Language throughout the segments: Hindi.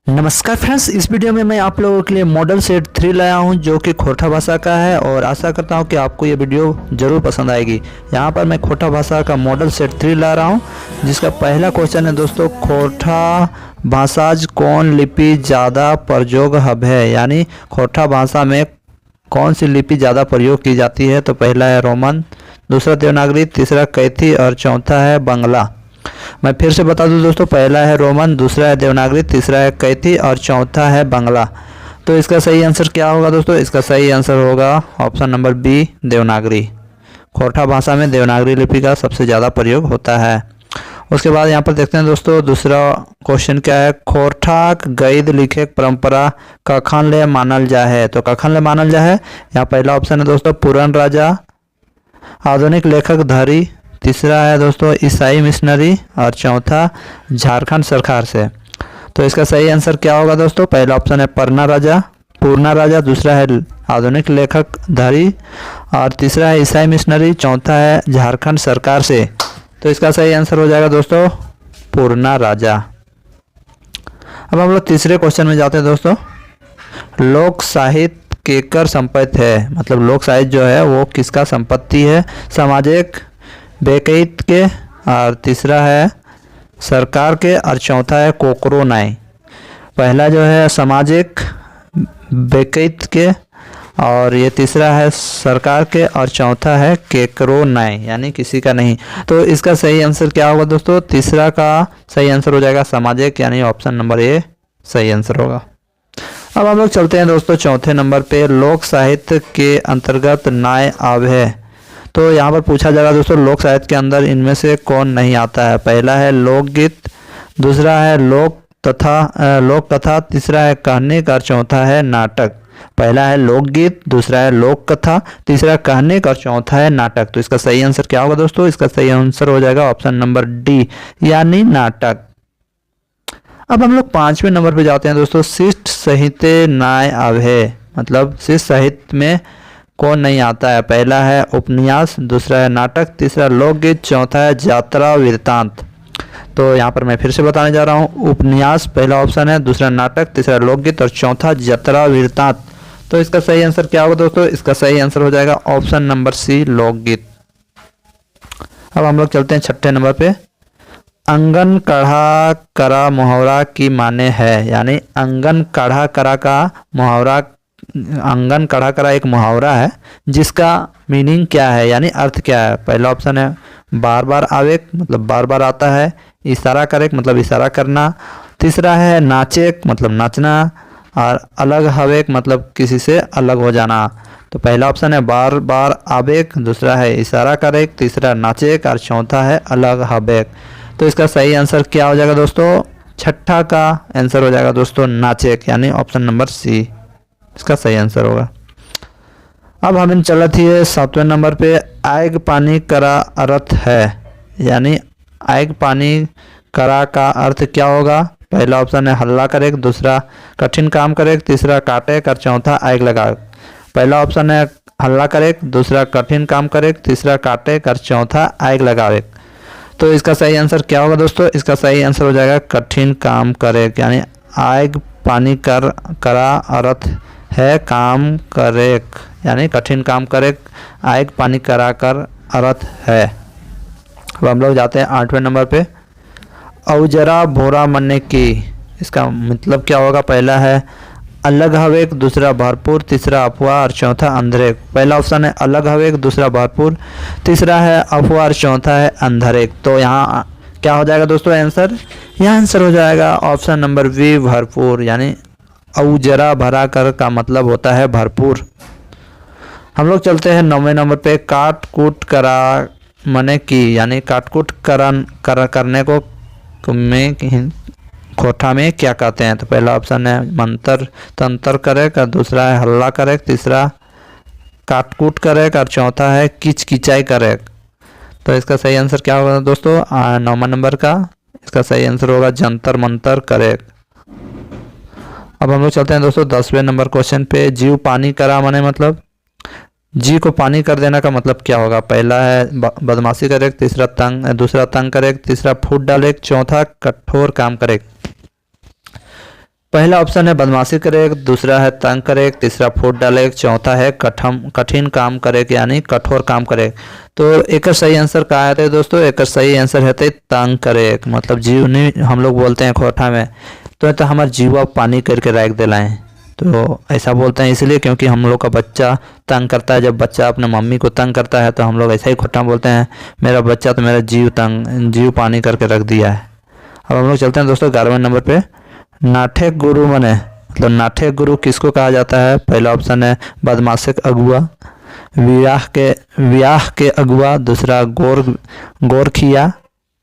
नमस्कार फ्रेंड्स, इस वीडियो में मैं आप लोगों के लिए मॉडल सेट 3 लाया हूं जो कि खोटा भाषा का है और आशा करता हूं कि आपको ये वीडियो ज़रूर पसंद आएगी। यहां पर मैं खोटा भाषा का मॉडल सेट 3 ला रहा हूं जिसका पहला क्वेश्चन है दोस्तों, खोटा भाषाज कौन लिपि ज़्यादा प्रयोग हब है, यानी खोटा भाषा में कौन सी लिपि ज़्यादा प्रयोग की जाती है। तो पहला है रोमन, दूसरा देवनागरी, तीसरा कैथी और चौथा है बांग्ला। मैं फिर से बता दूं दोस्तों, पहला है रोमन, दूसरा है देवनागरी, तीसरा है कैथी और चौथा है बांग्ला। तो इसका सही आंसर क्या होगा दोस्तों? इसका सही आंसर होगा ऑप्शन नंबर बी, देवनागरी। खोटा भाषा में देवनागरी लिपि का सबसे ज़्यादा प्रयोग होता है। उसके बाद यहाँ पर देखते हैं दोस्तों, दूसरा क्वेश्चन क्या है, खोटा गद्य लिखे परंपरा कखन ले मानल जा है। तो कखन ले मानल जा है, यहाँ पहला ऑप्शन है दोस्तों पुरन राजा, आधुनिक लेखक धरी, तीसरा है दोस्तों ईसाई मिशनरी और चौथा झारखंड सरकार से। तो इसका सही आंसर क्या होगा दोस्तों? पहला ऑप्शन है पूर्णा राजा, दूसरा है आधुनिक लेखक धरी और तीसरा है ईसाई मिशनरी, चौथा है झारखंड सरकार से। तो इसका सही आंसर हो जाएगा दोस्तों पूर्णा राजा। अब हम लोग तीसरे क्वेश्चन में जाते हैं दोस्तों, लोक साहित्य केकर संपत्ति है, मतलब लोक साहित्य जो है वो किसका संपत्ति है। सामाजिक बेकैत के और तीसरा है सरकार के और चौथा है कोकरो नाय। पहला जो है सामाजिक बेकैत के और ये तीसरा है सरकार के और चौथा है केकरो नाय, यानी किसी का नहीं। तो इसका सही आंसर क्या होगा दोस्तों? तीसरा का सही आंसर हो जाएगा सामाजिक, यानी ऑप्शन नंबर ए सही आंसर होगा। अब हम लोग चलते हैं दोस्तों चौथे नंबर पे, लोक साहित्य के अंतर्गत नाय आवे। तो यहाँ पर पूछा जाएगा दोस्तों, लोक साहित्य के अंदर इनमें से कौन नहीं आता है। पहला है लोकगीत, दूसरा है लोक कथा, तीसरा है कहानिक और चौथा है नाटक। पहला है लोकगीत, दूसरा है लोक कथा, तीसरा कहानिक और चौथा है नाटक। तो इसका सही आंसर क्या होगा दोस्तों? इसका सही आंसर हो जाएगा ऑप्शन नंबर डी, यानी नाटक। अब हम लोग पांचवें नंबर पे जाते हैं दोस्तों, शिष्ट साहित्य नाय आवे, मतलब शिष्ट साहित्य में कौन नहीं आता है। पहला है उपन्यास, दूसरा है नाटक, तीसरा लोकगीत, चौथा है यात्रा वृत्तांत। तो यहाँ पर मैं फिर से बताने जा रहा हूँ, उपन्यास पहला ऑप्शन है, दूसरा नाटक, तीसरा लोकगीत और चौथा यात्रा वृत्तांत। तो इसका सही आंसर क्या होगा दोस्तों? इसका सही आंसर हो जाएगा ऑप्शन नंबर सी, लोकगीत। अब हम लोग चलते हैं छठे नंबर पे, अंगन कढ़ा करा मुहावरा की माने है, यानी अंगन कढ़ा करा का मुहावरा, आंगन कढ़ा करा एक मुहावरा है जिसका मीनिंग क्या है, यानी अर्थ क्या है। पहला ऑप्शन है बार बार आवेक, मतलब बार बार आता है, इशारा करेक मतलब इशारा करना, तीसरा है नाचेक मतलब नाचना और अलग हवेक मतलब किसी से अलग हो जाना। तो पहला ऑप्शन है बार बार आवेक, दूसरा है इशारा करेक, तीसरा नाचेक और चौथा है अलग हवेक। तो इसका सही आंसर क्या हो जाएगा दोस्तों? छठा का आंसर हो जाएगा दोस्तों नाचेक, यानी ऑप्शन नंबर सी इसका सही आंसर होगा। अब हम चलत ही सातवें नंबर पे, आग पानी करा अर्थ है, यानी आग पानी करा का अर्थ क्या होगा। पहला ऑप्शन है हल्ला करे, दूसरा कठिन काम करे, तीसरा काटे और चौथा आग लगा। पहला ऑप्शन है हल्ला करे, दूसरा कठिन काम करे, तीसरा काटे और चौथा आग लगावे। तो इसका सही आंसर क्या होगा दोस्तों? इसका सही आंसर हो जाएगा कठिन काम करे, यानी आग पानी करा अर्थ है काम करे, यानी कठिन काम करे, आग पानी करा कर अर्थ है। अब हम लोग जाते हैं आठवें नंबर पे, औजरा भोरा मन्ने की, इसका मतलब क्या होगा। पहला है अलग हवेक, दूसरा भरपूर, तीसरा अफवाह और चौथा अंधरेक। पहला ऑप्शन है अलग हवेक, दूसरा भरपूर, तीसरा है अफवाह और चौथा है अंधरेक। तो यहाँ क्या हो जाएगा दोस्तों आंसर? यहाँ आंसर हो जाएगा ऑप्शन नंबर बी, भरपूर, यानी औजरा भरा कर का मतलब होता है भरपूर। हम लोग चलते हैं नौवें नंबर पे, काट कूट करा मने की, यानी काटकूट करने को में खोटा में क्या कहते हैं। तो पहला ऑप्शन है मंत्र तंत्र करे का, दूसरा है हल्ला करे, तीसरा काटकूट करे और चौथा है किचकिचाई करे। तो इसका सही आंसर क्या होगा दोस्तों? नौवां नंबर का इसका सही आंसर होगा जंतर मंतर करे। अब हम लोग चलते हैं दोस्तों 10वें नंबर क्वेश्चन पे, जीव पानी करा मने मतलब जी को पानी कर देना का मतलब क्या होगा। पहला है बदमाशी करे, दूसरा तंग करे, तीसरा फूट डाले, चौथा कठोर काम करे। पहला ऑप्शन है बदमाशी करे, दूसरा है तंग करे, तीसरा फूट डाले, चौथा है कठिन काम करे यानी कठोर काम करे। तो एक सही आंसर का है दोस्तों, एक सही आंसर है तंग करे, मतलब जीव नहीं हम लोग बोलते हैं खोटा में, तो हमारे जीवा पानी करके रख दिलाएं। तो ऐसा बोलते हैं इसलिए क्योंकि हम लोग का बच्चा तंग करता है, जब बच्चा अपने मम्मी को तंग करता है तो हम लोग ऐसा ही खोटा बोलते हैं, मेरा बच्चा तो मेरा जीव पानी करके रख दिया है। अब हम लोग चलते हैं दोस्तों 11वें नंबर पे। नाठेक गुरु मने मतलब नाठेक गुरु किसको कहा जाता है? पहला ऑप्शन है बदमाशिक अगुआ, व्याह के अगुआ, दूसरा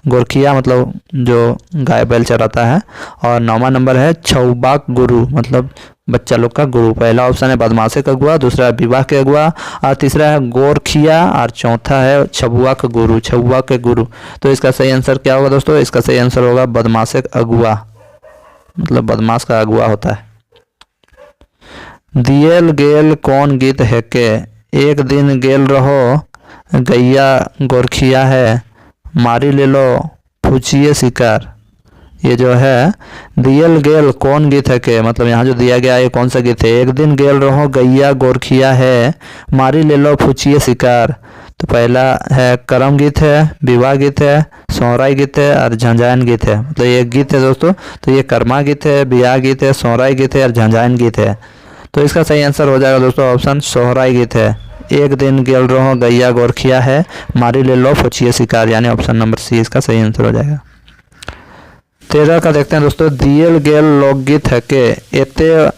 गोरखिया मतलब जो गाय बैल चराता है, और 9वां नंबर है छौबाक गुरु मतलब बच्चा लोग का गुरु। पहला ऑप्शन है बदमाशिक अगुआ, दूसरा विवाह के अगुआ, और तीसरा है गोरखिया, और चौथा है छबुआ के गुरु। तो इसका सही आंसर क्या होगा दोस्तों? इसका सही आंसर होगा बदमाशिक अगुआ, मतलब बदमाश का अगुआ होता है। दियल गेल कौन गीत है के, एक दिन गेल रहो गैया गोरखिया है, मारी ले लो पूछिए शिकार। ये जो है दियल गेल कौन गीत है के, मतलब यहाँ जो दिया गया है ये कौन सा गीत है? एक दिन गेल रहो गैया गोरखिया है, मारी ले लो पूछिए शिकार। तो पहला है करम गीत है, विवाह गीत है, सोहराई गीत है और झंझायन गीत है। मतलब ये गीत है दोस्तों, तो ये कर्मा गीत है, विवाह गीत है, सोहराई गीत है और झंझायन गीत है। तो इसका सही आंसर हो जाएगा दोस्तों ऑप्शन सोहराई गीत है। एक दिन गेल रहो गैया गोरखिया है, मारी ले लो पूछिए शिकार, यानी ऑप्शन नंबर सी इसका सही आंसर हो जाएगा। 13 का देखते हैं दोस्तों। दियल गेल लोकगीत है के, एते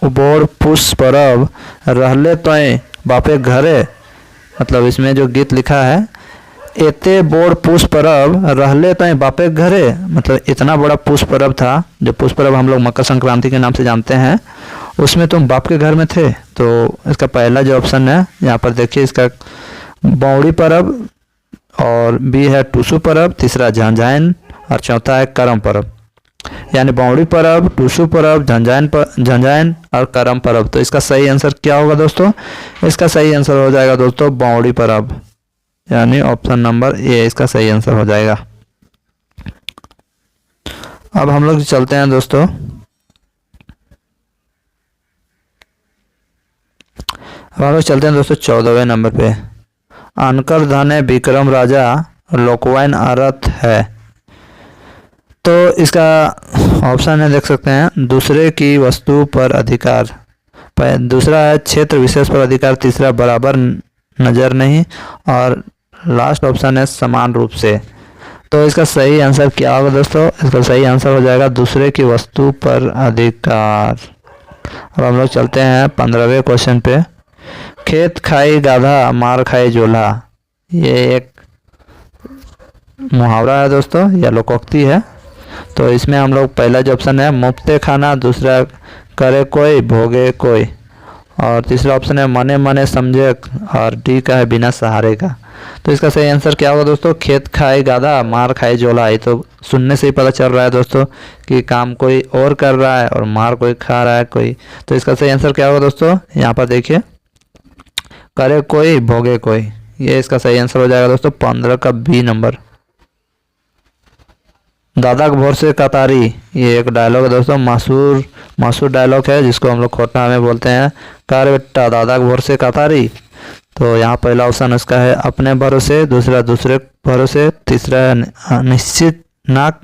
बोर पुष परब रहले तोय बापे घरे, मतलब इसमें जो गीत लिखा है एते बोर पुष परब रहले तोय बापे घरे, मतलब इतना बड़ा पुष परब था, जो पुष परब हम लोग मकर संक्रांति के नाम से जानते हैं, उसमें तुम बाप के घर में थे। तो इसका पहला जो ऑप्शन है यहाँ पर देखिए, इसका बौड़ी परब, और बी है टूसू परब, तीसरा झंझायन और चौथा है करम परब, यानी बौड़ी परब, टूसू परब, झंझायन और करम परब। तो इसका सही आंसर क्या होगा दोस्तों? इसका सही आंसर हो जाएगा दोस्तों बौड़ी परब, यानी ऑप्शन नंबर ए इसका सही आंसर हो जाएगा। अब हम लोग चलते हैं दोस्तों चलते हैं दोस्तों 14वें नंबर पे। अनकर धने विक्रम राजा लोकवाइन अर्थ है। तो इसका ऑप्शन है देख सकते हैं, दूसरे की वस्तु पर अधिकार, दूसरा है क्षेत्र विशेष पर अधिकार, तीसरा बराबर नजर नहीं, और लास्ट ऑप्शन है समान रूप से। तो इसका सही आंसर क्या होगा दोस्तों? इसका सही आंसर हो जाएगा दूसरे की वस्तु पर अधिकार। अब हम लोग चलते हैं 15वें क्वेश्चन पे। खेत खाई गाधा मार खाई जोला, ये एक मुहावरा है दोस्तों या लोकोक्ति है। तो इसमें हम लोग पहला जो ऑप्शन है मुफ्ते खाना, दूसरा करे कोई भोगे कोई, और तीसरा ऑप्शन है मने मने समझे, और डी का है बिना सहारे का। तो इसका सही आंसर क्या होगा दोस्तों? खेत खाए गाधा मार खाए जोला। ये तो सुनने से ही पता चल रहा है दोस्तों कि काम कोई और कर रहा है और मार कोई खा रहा है कोई। तो इसका सही आंसर क्या होगा दोस्तों? यहाँ पर देखिए, करे कोई भोगे कोई, ये इसका सही आंसर हो जाएगा दोस्तों 15 का बी नंबर। दादा के भोर से कतारी, ये एक डायलॉग है दोस्तों, मशहूर डायलॉग है जिसको हम लोग खोटा में बोलते हैं, कार बेटा दादा के भोर से कतारी। तो यहाँ पहला ऑप्शन इसका है अपने भरोसे, दूसरा दूसरे भरोसे, तीसरा निश्चित नाक,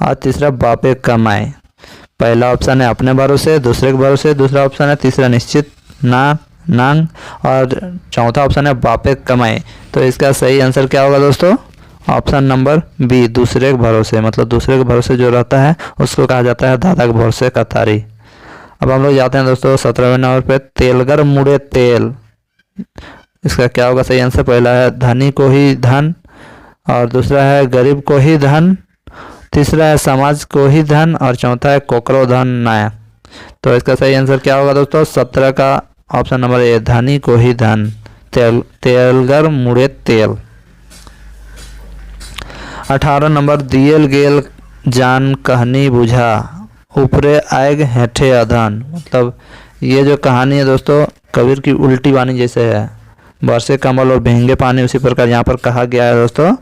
और तीसरा बापे कमाए। पहला ऑप्शन है अपने भरोसे, दूसरे के भरोसे, दूसरा ऑप्शन है तीसरा निश्चित नांग, और चौथा ऑप्शन है बापे कमाए। तो इसका सही आंसर क्या होगा दोस्तों? ऑप्शन नंबर बी, दूसरे के भरोसे, मतलब दूसरे के भरोसे जो रहता है उसको कहा जाता है दादा के भरोसे कतारी। अब हम लोग जाते हैं दोस्तों 17वें नंबर पे। तेलगर मुड़े तेल, इसका क्या होगा सही आंसर? पहला है धनी को ही धन, और दूसरा है गरीब को ही धन, तीसरा है समाज को ही धन, और चौथा है कोकरो धन नायक। तो इसका सही आंसर क्या होगा दोस्तों? 17 का ऑप्शन नंबर ए, धनी को ही धन, तेलगर मुड़े तेल। 18 नंबर। दियल गेल जान कहनी बुझा, ऊपरे आएग हेठे अधन, मतलब ये जो कहानी है दोस्तों कबीर की उल्टी वाणी जैसे है, बरसे कमल और भींगे पानी, उसी प्रकार यहाँ पर कहा गया है दोस्तों,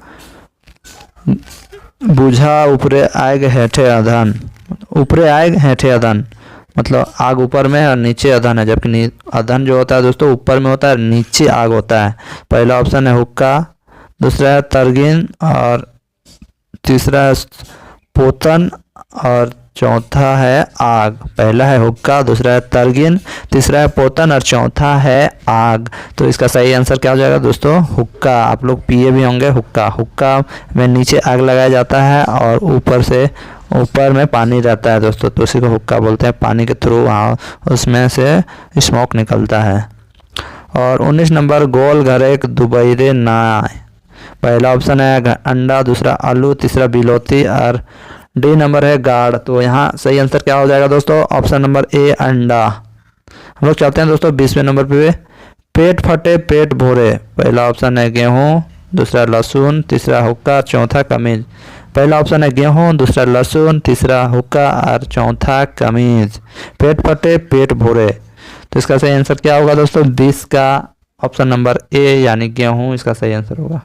बुझा ऊपरे आएग हेठे अधन, ऊपरे आएग हेठे अधन, मतलब आग ऊपर में और नीचे अधन है, जबकि अधन जो होता है दोस्तों ऊपर में होता है, नीचे आग होता है। पहला ऑप्शन है हुक्का, दूसरा है तरगिन, और तीसरा है पोतन, और चौथा है आग। पहला है हुक्का, दूसरा है तरगिन, तीसरा है पोतन और चौथा है आग। तो इसका सही आंसर क्या हो जाएगा दोस्तों? हुक्का। आप लोग पिए भी होंगे हुक्का। हुक्का में नीचे आग लगाया जाता है और ऊपर में पानी रहता है दोस्तों, तो उसी को हुक्का बोलते हैं। पानी के थ्रू वहाँ उसमें से स्मोक निकलता है। और 19 नंबर, गोल घर एक दुबैरे नाय। पहला ऑप्शन है अंडा, दूसरा आलू, तीसरा बिलोती और डी नंबर है गाढ़। तो यहाँ सही आंसर क्या हो जाएगा दोस्तों? ऑप्शन नंबर ए अंडा। हम लोग चलते हैं दोस्तों 20वें नंबर पे। पेट फटे पेट भोरे। पहला ऑप्शन है गेहूँ, दूसरा लहसुन, तीसरा हुक्का, चौथा कमीज। पहला ऑप्शन है गेहूँ, दूसरा लहसुन, तीसरा हुक्का और चौथा कमीज। पेट फटे पेट भोरे। तो इसका सही आंसर क्या होगा दोस्तों? 20 का ऑप्शन नंबर ए यानी गेहूँ इसका सही आंसर होगा।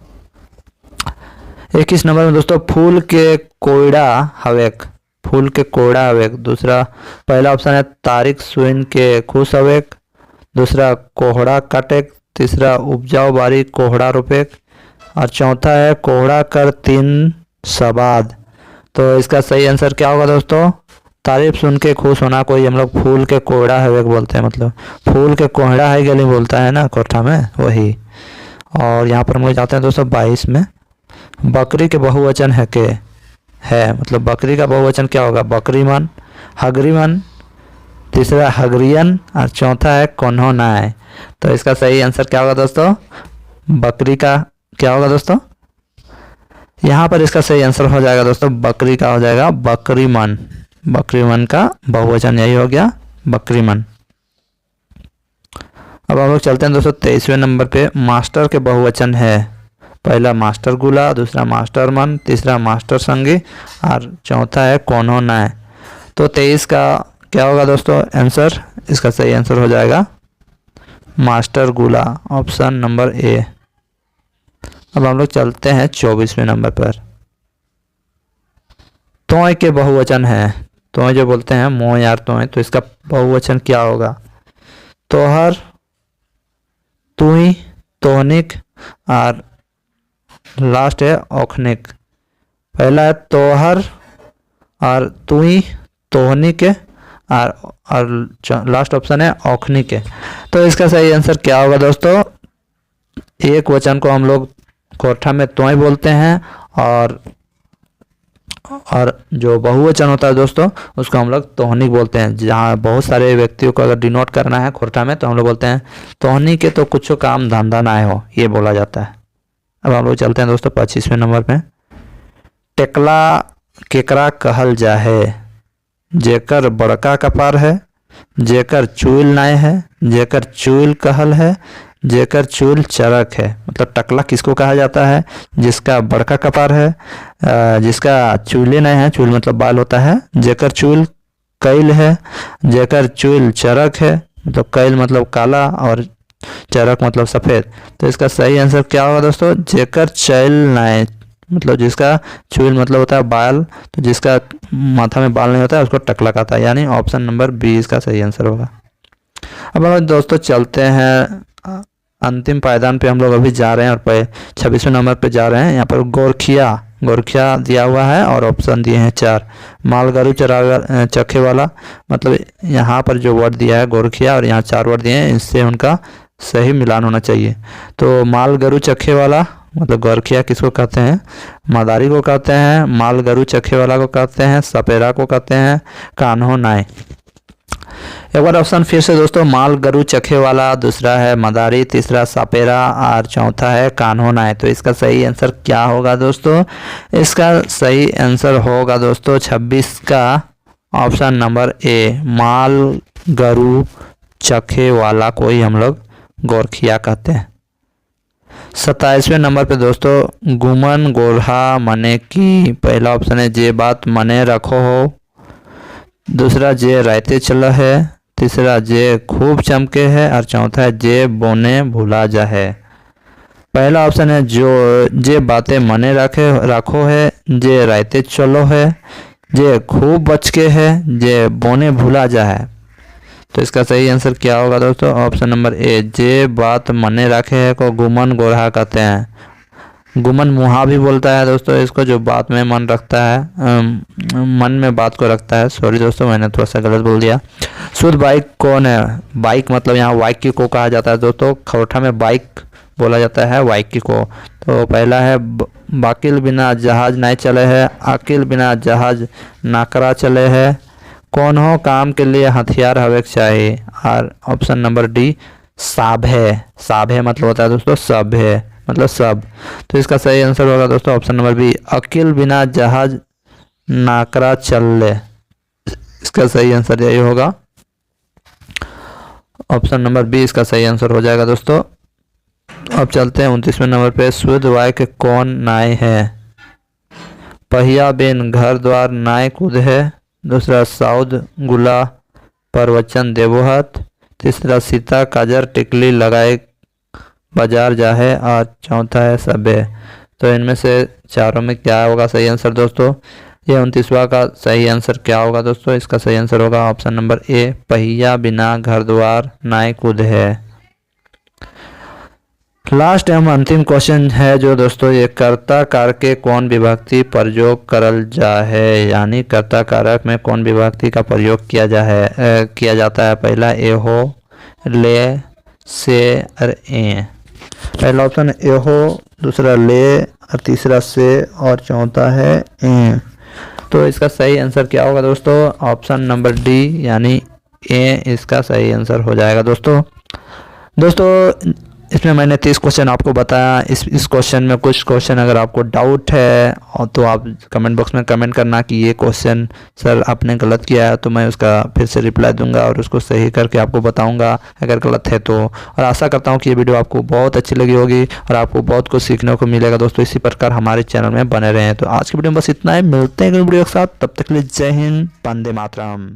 21 नंबर में दोस्तों, फूल के कोयड़ा हवेक। फूल के कोयड़ा हवेक। दूसरा, पहला ऑप्शन है तारिक सुइन के खुश हवेक, दूसरा कोहड़ा काटेक, तीसरा उपजाऊ बारी कोहड़ा रोपेक और चौथा है कोहड़ा कर तीन सबाद। तो इसका सही आंसर क्या होगा दोस्तों? तारीफ सुन के खुश होना। कोई हम लोग फूल के कोहड़ा हवेक बोलते हैं, मतलब फूल के कोहड़ा है गली बोलता है ना कोठा में, वही। और यहाँ पर हम लोग जाते हैं दोस्तों 22 में। बकरी के बहुवचन है के है, मतलब बकरी का बहुवचन क्या होगा? बकरीमन, हगरीमन, तीसरा हगरियन और चौथा है कोन्होनाय। तो इसका सही आंसर क्या होगा दोस्तों? बकरी का क्या होगा दोस्तों? यहाँ पर इसका सही आंसर हो जाएगा दोस्तों बकरी का हो जाएगा बकरीमन। बकरीमन का बहुवचन यही हो गया बकरीमन। अब हम लोग चलते हैं दोस्तों 23वें नंबर पे। मास्टर के बहुवचन है। पहला मास्टर गुला, दूसरा मास्टर मन, तीसरा मास्टर संगी और चौथा है कोन्होनाय। तो 23 का क्या होगा दोस्तों आंसर? इसका सही आंसर हो जाएगा मास्टर गुला, ऑप्शन नंबर ए। अब हम लोग चलते हैं 24वें नंबर पर। तोय के बहुवचन है। तोय जो बोलते हैं मोह यार तोय, तो इसका बहुवचन क्या होगा? तोहर, तुई, तोहनिक और लास्ट है औखनिक। पहला है तोहर और तुई, तोहनिक और लास्ट ऑप्शन है औखनिक। तो इसका सही आंसर क्या होगा दोस्तों? एक वचन को हम लोग कोठा में तोय बोलते हैं और जो बहुवचन होता है दोस्तों उसको हम लोग तोहनिक बोलते हैं। जहाँ बहुत सारे व्यक्तियों को अगर डिनोट करना है खोरठा में तो हम लोग बोलते हैं तोहनी के तो कुछ काम धंधा ना हो, ये बोला जाता है। अब हम लोग चलते हैं दोस्तों 25वें नंबर पे। टेकला केकरा कहल जाहे। जेकर बड़का कपार है, जेकर चूल नाय है, जेकर चूल कहल है, जेकर चूल चरक है। मतलब टकला किसको कहा जाता है? जिसका बड़का कपार है, जिसका चूले नहीं है, चूल मतलब बाल होता है, जेकर चूल कैल है, जेकर चूल चरक है, मतलब कैल मतलब काला और चरक मतलब सफ़ेद। तो इसका सही आंसर क्या होगा दोस्तों? जेकर चैल नाय, मतलब जिसका चूल मतलब होता है बाल, तो जिसका माथा में बाल नहीं होता है उसको टकला कहता है, यानी ऑप्शन नंबर बी इसका सही आंसर होगा। अब हम दोस्तों चलते हैं अंतिम पायदान पे। हम लोग अभी जा रहे हैं और 26वें नंबर पे जा रहे हैं। यहाँ पर गोरखिया दिया हुआ है और ऑप्शन दिए हैं 4। मालगारू चखे वाला, मतलब यहाँ पर जो वर्ड दिया है गोरखिया और यहाँ 4 वर्ड दिए हैं, इससे उनका सही मिलान होना चाहिए। तो मालगारू चखे वाला मतलब गोरखिया किसको कहते हैं? मदारी को कहते हैं, मालगारू चखे वाला को कहते हैं, सपेरा को कहते हैं, कान्हो नाय। एक बार ऑप्शन फिर से दोस्तों, मालगारू चखे वाला, दूसरा है मदारी, तीसरा सपेरा और चौथा है कान्हो नाय। तो इसका सही आंसर क्या होगा दोस्तों? इसका सही आंसर होगा दोस्तों 26 का ऑप्शन नंबर ए, मालगारू चखे वाला को ही हम लोग गोरखिया कहते हैं। 27वें नंबर पे दोस्तों, गुमन गोल्हा मने की। पहला ऑप्शन है जे बात मने रखो हो, दूसरा जे रायते चला है, तीसरा जे खूब चमके है और चौथा है जे बोने भूला जा है। पहला ऑप्शन है जो जे बातें मने रखो है, जे रायते चलो है, जे खूब बचके है, जे बोने भूला जा है। तो इसका सही आंसर क्या होगा दोस्तों? ऑप्शन नंबर ए, जे बात मने रखे है को गुमन गोरहा कहते हैं। गुमन मुहा भी बोलता है दोस्तों इसको, जो बात में मन रखता है, मन में बात को रखता है। सॉरी दोस्तों, मैंने थोड़ा सा गलत बोल दिया। शुद्ध बाइक कौन है? बाइक मतलब यहाँ वाक्य को कहा जाता है दोस्तों। खोरठा में बाइक बोला जाता है वाक्य को। तो पहला है बाकिल बिना जहाज नहीं चले है, अकिल बिना जहाज नाकरा चले है, कौन हो काम के लिए हथियार हवे चाहिए। और ऑप्शन नंबर डी, साभ है। साभ है मतलब होता है दोस्तों सब है, मतलब सब। तो इसका सही आंसर होगा दोस्तों ऑप्शन नंबर बी, अकिल बिना जहाज नाकरा चल ले। इसका सही आंसर यही होगा, ऑप्शन नंबर बी इसका सही आंसर हो जाएगा दोस्तों। अब चलते हैं 29वें नंबर पे। शुद्ध वाक्य कौन नाय है? पहिया बिन घर द्वार नाय कूद है। दूसरा, साउद गुला पर वचन देवोहत। तीसरा, सीता काजर टिकली लगाए बाजार जाहे। और चौथा है सबे। तो इनमें से चारों में क्या होगा सही आंसर दोस्तों? ये 29वां का सही आंसर क्या होगा दोस्तों? इसका सही आंसर होगा ऑप्शन नंबर ए, पहिया बिना घर द्वार नाय कूद है। लास्ट एवं अंतिम क्वेश्चन है जो दोस्तों, ये कर्ता कारक के कौन विभक्ति प्रयोग करल जा है, यानी कर्ता कारक में कौन विभक्ति का प्रयोग किया जाता है। पहला एहो, ले, से और ए। पहला ऑप्शन एहो, दूसरा ले और तीसरा से और चौथा है ए। तो इसका सही आंसर क्या होगा दोस्तों? ऑप्शन नंबर डी यानी ए इसका सही आंसर हो जाएगा दोस्तों। इसमें मैंने 30 क्वेश्चन आपको बताया। इस क्वेश्चन में कुछ क्वेश्चन अगर आपको डाउट है और तो आप कमेंट बॉक्स में कमेंट करना कि ये क्वेश्चन सर आपने गलत किया है, तो मैं उसका फिर से रिप्लाई दूंगा और उसको सही करके आपको बताऊंगा अगर गलत है तो। और आशा करता हूँ कि ये वीडियो आपको बहुत अच्छी लगी होगी और आपको बहुत कुछ सीखने को मिलेगा दोस्तों। इसी प्रकार हमारे चैनल में बने रहें। तो आज की वीडियो में बस इतना है, मिलते हैं अगली वीडियो के साथ। तब तक के लिए जय हिंद, वंदे मातरम।